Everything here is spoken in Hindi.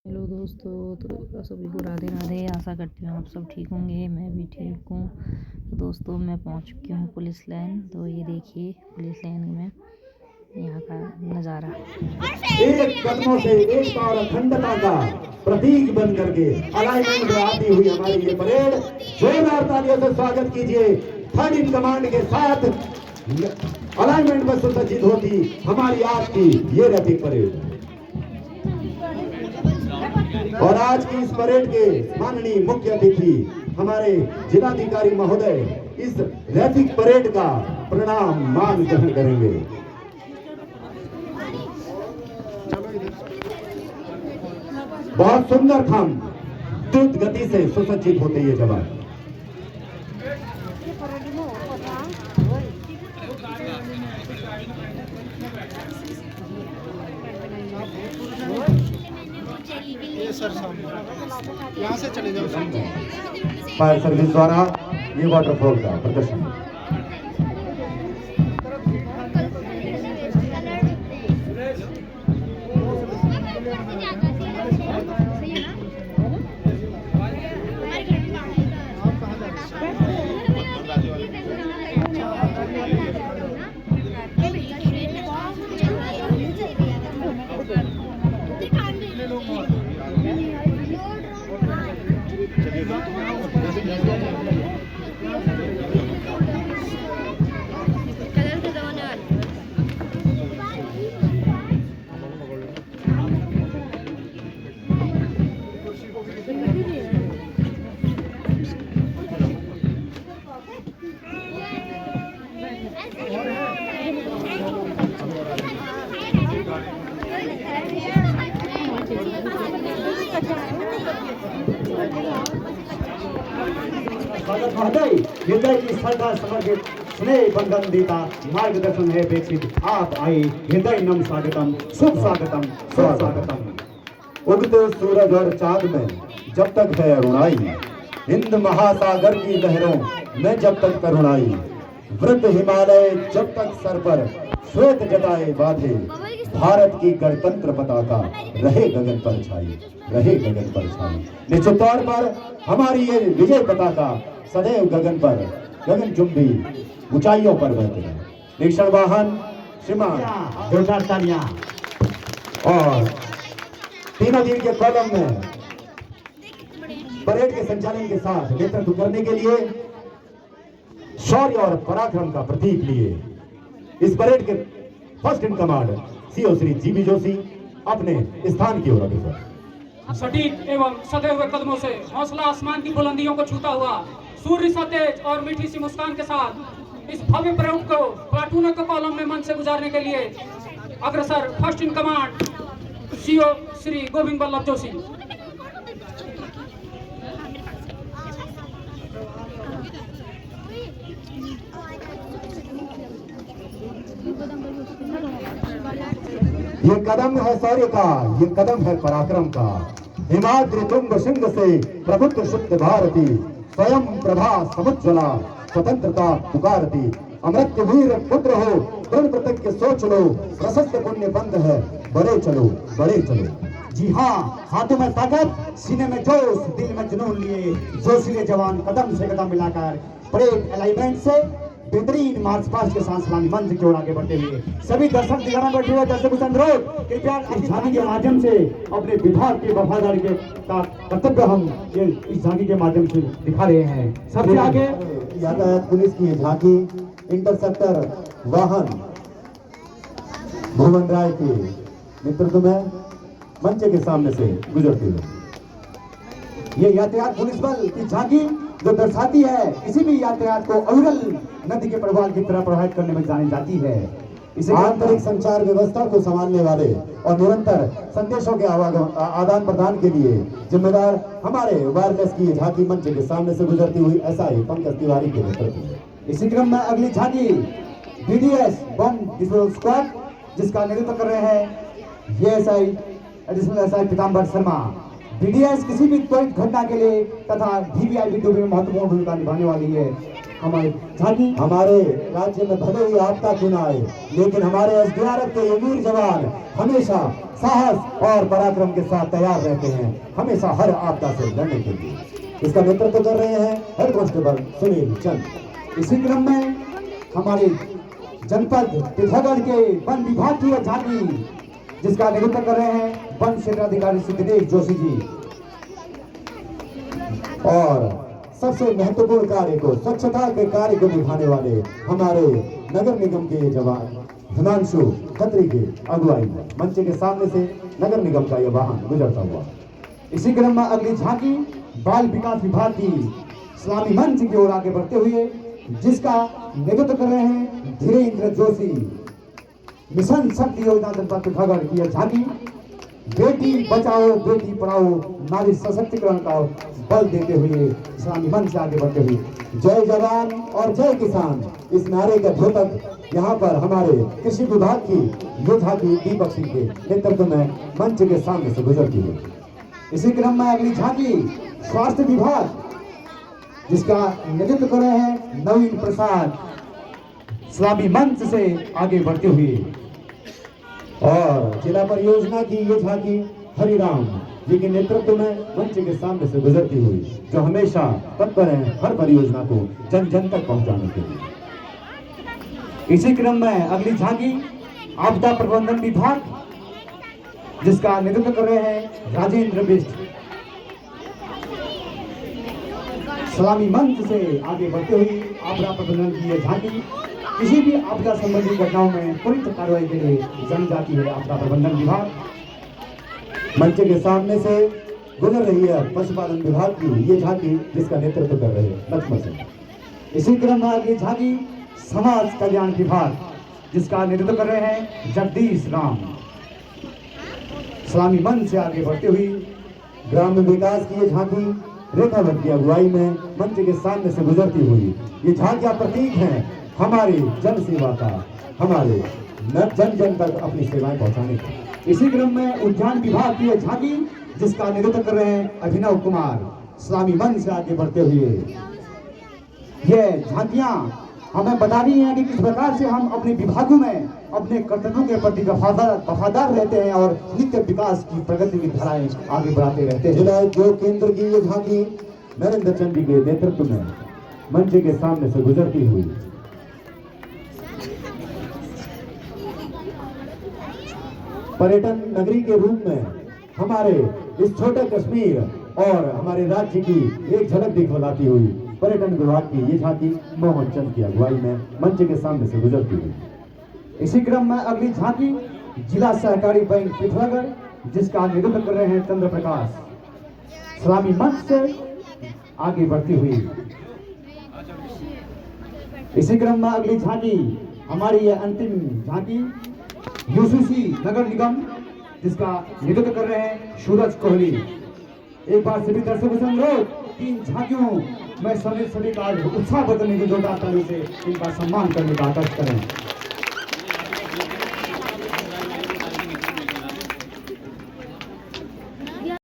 हेलो दोस्तों, तो सभी को राधे राधे। आशा करती हूँ आप सब ठीक होंगे, मैं भी ठीक हूँ। तो दोस्तों, मैं पहुँच चुकी हूँ पुलिस लाइन। तो ये देखिए पुलिस लाइन में यहाँ का नज़ारा। एक कदमों से एक और अखंडता का प्रतीक बन करके अलाइनमेंट में आती हुई हमारी ये परेड, जोरदार तालियों से स्वागत कीजिए। थर्ड इन कमांड के साथ अलाइनमेंट में सुसज्जित होती हमारी आज की ये रैपिड परेड। और आज की इस परेड के माननीय मुख्य अतिथि हमारे जिलाधिकारी महोदय इस रैपिड परेड का प्रणाम मान ग्रहण करेंगे। बहुत सुंदर खम द्रुत गति से सुसज्जित होते ये जवान। यहाँ से चले जाओ। फायर सर्विस द्वारा ये वाटरफॉल का प्रदर्शन। हृदय की श्रद्धा समर्पित स्नेह बंधन देता मार्गदर्शन है अपेक्षित। आप आए हृदय नम स्वागतम, शुभ स्वागतम, स्वागतम। उगते सूरज और चांद में जब तक है अरुणाई, हिंद महासागर की लहरों में जब तक करुणाई, वृद्ध हिमालय जब तक सर पर श्वेत जटाए बांधे, भारत की गणतंत्र पताका रहे गगन पर छाई, रहे गगन पर छाई। निश्चित तौर पर हमारी ये विजय पताका सदैव गगन पर, गगन चुंबी ऊंचाइयों पर बहते हैं। निरीक्षण वाहन श्रीमान जोरदार तालियां। और तीनों दिन के कॉलम में परेड के संचालन के साथ नेतृत्व करने के लिए शौर्य और पराक्रम का प्रतीक लिए इस परेड के first in command CO Shri GB Joshi अपने स्थान की ओर अग्रसर। सटीक एवं सधे हुए कदमों से हौसला आसमान की बुलंदियों को छूता हुआ सूर्य सा तेज और मीठी सी मुस्कान के साथ इस भव्य परेड को प्लाटूनों के कॉलम में मंच से गुजारने के लिए अग्रसर first in command CO Shri Govind Vallabh Joshi. ये कदम है शौर्य का, ये कदम है पराक्रम का। हिमाद्रि तुंग सिंह से प्रभुत्व शुद्ध भारती, स्वयं प्रभा समुज्ज्वला स्वतंत्रता पुकारती। अमृत वीर पुत्र हो दृढ़ प्रतिज्ञ सोच लो, प्रशस्त पुण्य बंध है बड़े चलो, बड़े चलो। जी हाँ, हाथों में ताकत, सीने में जोश, दिल में जुनून लिए जोशीले जवान कदम से कदम मिलाकर परेड अलाइनमेंट से बेहतरीन मार्च पास्ट के साथ सलामी मंच की ओर आगे बढ़ते हुए सभी दर्शक दिखाना बैठे हुए दर्शकों से अनुरोध, कृपया इस झांकी के माध्यम से अपने विभाग के वफादारी के का कर्तव्य हम ये इस झांकी के माध्यम से दिखा रहे हैं। सबसे आगे यातायात पुलिस की झांकी इंटरसेप्टर वाहन भुवन राय के नेतृत्व में मंच के सामने से गुजरती है। ये यातायात पुलिस बल की झांकी जो दर्शाती है किसी भी यातायात को अविरल नदी के प्रवाह की तरह प्रभावित करने में जानी जाती है। इसे आंतरिक संचार व्यवस्था को संभालने वाले और निरंतर संदेशों के आदान प्रदान के लिए जिम्मेदार हमारे वायरलेस की झांकी मंच के सामने से गुजरती हुई एसआई पंकज तिवारी के नेतृत्व में। इसी क्रम में अगली झांकी बीडीएस बम डिस्पोजल स्क्वाड जिसका नेतृत्व कर रहे हैं ये एसआई एडिशनल एसआई पीताम्बर शर्मा। बीडीएस किसी भी त्वरित घटना के लिए तथा वीवीआईपी में महत्वपूर्ण भूमिका निभाने वाली है। हमारे झांकी हमारे राज्य में भले ही आपदा क्यों न आए, लेकिन हमारे एसडीआरएफ के ये वीर जवान हमेशा साहस और पराक्रम के साथ तैयार रहते हैं, हमेशा हर आपदा से लड़ने के लिए। इसका नेतृत्व कर रहे हैं हेड कांस्टेबल सुनील चंद। इसी क्रम में हमारी जनपद पिथौरागढ़ के वन विभाग की यह झांकी, जिसका नेतृत्व कर रहे हैं वन क्षेत्राधिकारी श्री दिनेश जोशी जी। और सबसे महत्वपूर्ण कार्य को, स्वच्छता के कार्य को निभाने वाले हमारे नगर निगम के जवान हिमांशु खत्री की अगुवाई में मंच के सामने से नगर निगम का यह वाहन गुजरता हुआ। इसी क्रम में अगली झांकी बाल विकास विभाग की इस्लामी मंच की ओर आगे बढ़ते हुए, जिसका नेतृत्व कर रहे हैं धीरेन्द्र जोशी। मिशन शक्ति योजना जनपद पिथौरागढ़ की यह झांकी बेटी बचाओ बेटी पढ़ाओ नारी सशक्तिकरण का बल देते हुए इस्लामी मंच से आगे बढ़ते हुए, जय जवान और जय किसान इस नारे का द्योतक यहाँ पर हमारे कृषि विभाग की ये झांकी दीपक सिंह के नेतृत्व में मंच के सामने से गुजरती है। इसी क्रम में अगली झांकी स्वास्थ्य विभाग, जिसका नेतृत्व कर रहे हैं नवीन प्रसाद, इस्लामी मंच से आगे बढ़ते हुए। और जिला परियोजना की ये झांकी हरिराम जी के नेतृत्व में मंच के सामने से गुजरती हुई, जो हमेशा तत्पर हैं हर परियोजना को जन जन तक पहुंचाने के लिए। इसी क्रम में अगली झांकी आपदा प्रबंधन विभाग, जिसका नेतृत्व कर रहे हैं राजेंद्र बिष्ट। सलामी मंच से आगे बढ़ते हुए आपदा प्रबंधन की यह झांकी किसी भी आपदा संबंधी घटनाओं में त्वरित कार्रवाई के लिए जानी जाती है आपदा प्रबंधन विभाग। मंच के सामने से गुजर रही है पशुपालन विभाग की ये झांकी, जिसका नेतृत्व कर रहे हैं लक्ष्मण सिंह। इसी क्रम में अगली झांकी समाज कल्याण विभाग, जिसका नेतृत्व कर रहे हैं जगदीश राम। इस्लामी मंच से आगे बढ़ते हुए ग्राम विकास की ये झांकी रेखा भट्ट की अगुवाई में मंच के सामने से गुजरती हुई, ये झांकियां प्रतीक हैं हमारी जन सेवा का, हमारे जन जन तक अपनी सेवाएं पहुंचाने का। इसी क्रम में उद्यान विभाग की झांकी, जिसका नेतृत्व कर रहे हैं अभिनव कुमार, इस्लामी मंच से आगे बढ़ते हुए। ये झांकियां हमें बता रही हैं कि किस प्रकार से हम अपने विभागों में अपने कर्तव्यों के प्रति वफादार रहते हैं और नित्य विकास की प्रगति की धाराएं आगे बढ़ाते रहते हैं। जिला उद्योग केंद्र की ये झांकी नरेंद्र चंद जी के नेतृत्व में मंच के सामने से गुजरती हुई। पर्यटन नगरी के रूप में हमारे इस छोटे कश्मीर और हमारे राज्य की एक झलक दिखलाती हुई पर्यटन विभाग की ये झांकी मोहन चंद की अगुवाई में मंच के सामने से गुजरती हुई। इसी क्रम में अगली झांकी जिला सहकारी बैंक पिथौरागढ़, जिसका नेतृत्व कर रहे हैं चंद्र प्रकाश, सलामी मंच से आगे बढ़ती हुई। इसी क्रम में अगली झांकी हमारी ये अंतिम झांकी यूसीसी नगर निगम, जिसका नेतृत्व कर रहे हैं सूरज कोहली। एक बार सभी दर्शकों से अनुरोध, तीन झांकियों में सभी का उत्साह बदलने की जोरदार ताली से इनका सम्मान करने का आकर्ष करें।